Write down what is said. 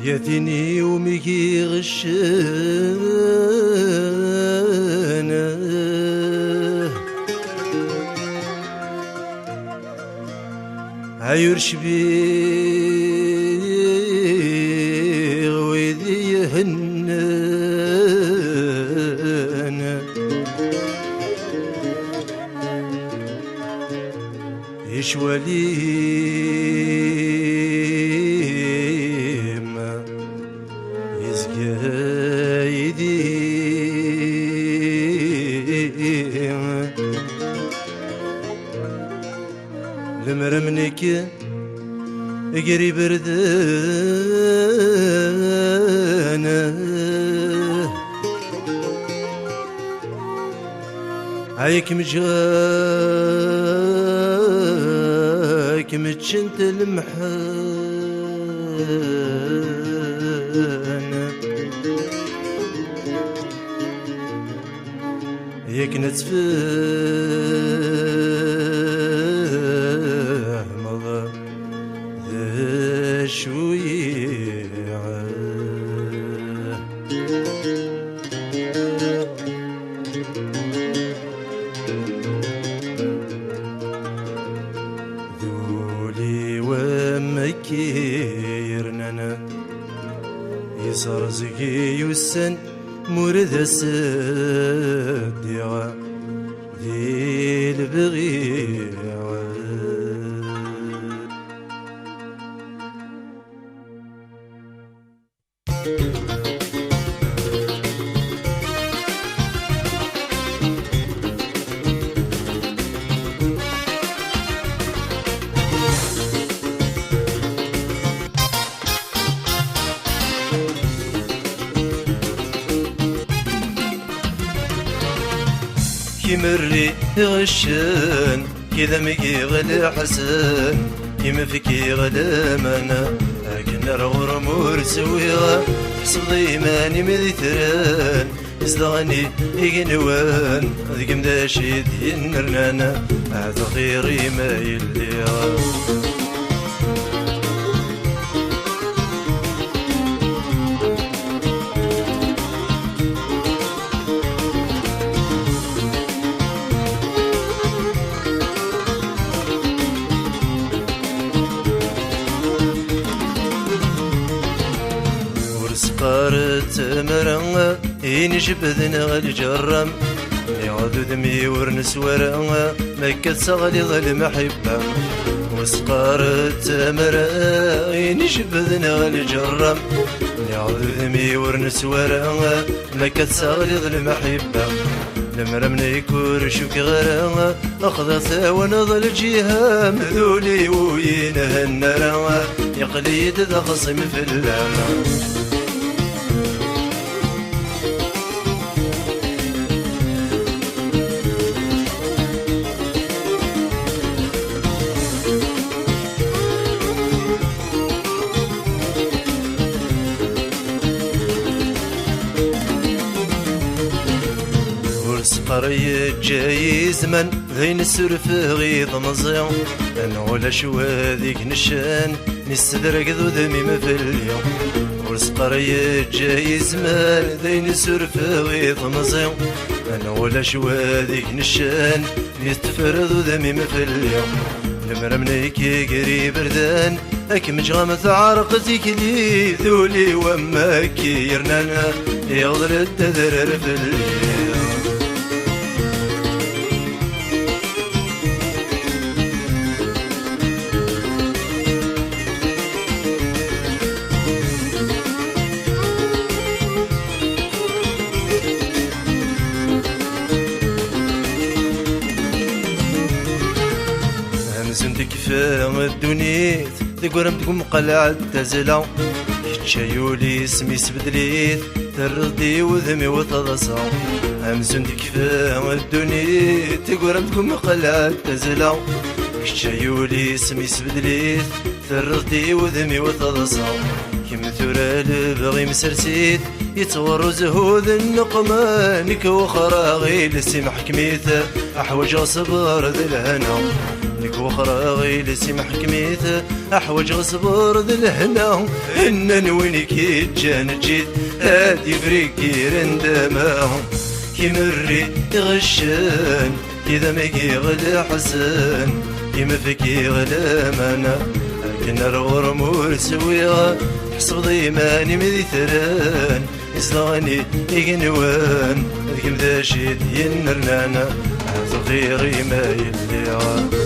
يثني ومكي غشانا عير شبيغ ويذي يهنانا يشوالي ما يزقايدي لمرمنك قريب ردانا عيك مجاك متشنت المحانا ياك نتفاهم الله ذا شويعه ذولي ومكيرننا يزرزقي يسن مرد السديعة ذي البغيعة كمري غشان كذا مكي غدا حسن كيما فيكي غدا مانا لكن رغور مرسويغا حسب ضيماني مذيثران ازدغني يقنوان ذيك مداشي دين نرنانا عاد خيري ما يليغا سقارت مرنغا ينجبذنا غالجرم يعود دمي ورنس ورنغا مكة صغلي ظل محبة وسقارت مرنغا ينجبذنا غالجرم يعود دمي ورنس ورنغا مكة صغلي ظل محبة لمرمنا يكور شوكي غرنغا أخذت ونظل جيها مذولي وينها النرنغا يقليد ذا خصم في اللامة سقري جاي زمن ذين السرف غيظ مزيان انا ولا شوا ذيك نشان نستدرك ذو ذمي ما في اليوم ورسقري جاي زمان ذين السرف غيظ مزيان انا ولا شوا ذيك نشان نستفر ذو ذمي ما في اليوم لمرمنيكي قريب ردان اكم جغمت عرقتك لي ذولي وماكي يرنانا يغدر التذرر في اليوم زندك في الدنيت تقرم تقوم قلعة تزلا كتشايولي اسمي سبدليت تردي وذمي وتضصا زندك في الدنيت تقرم تقوم قلعة تزلا كتشايولي اسمي سبدليت تردي وذمي وتضصا كم ثورة لبغي مسرسيت يتصور زهود النقمان كوخرا غير السمح كميته احوج صبر ذي الهنا ديك وخرى غيل سي محكميت احوج غصبر ذا الهنا ان وين كي جان جيت هادي فريكي رندماهم كي مري غشان كذا مكي غدا حسن كيما فيكي غدا مانا كنا الغرمور سويها حسب ضيماني مذيثران إصلاني إيقنوان ذكي مداشيد ينرنانا صغيري ما يليها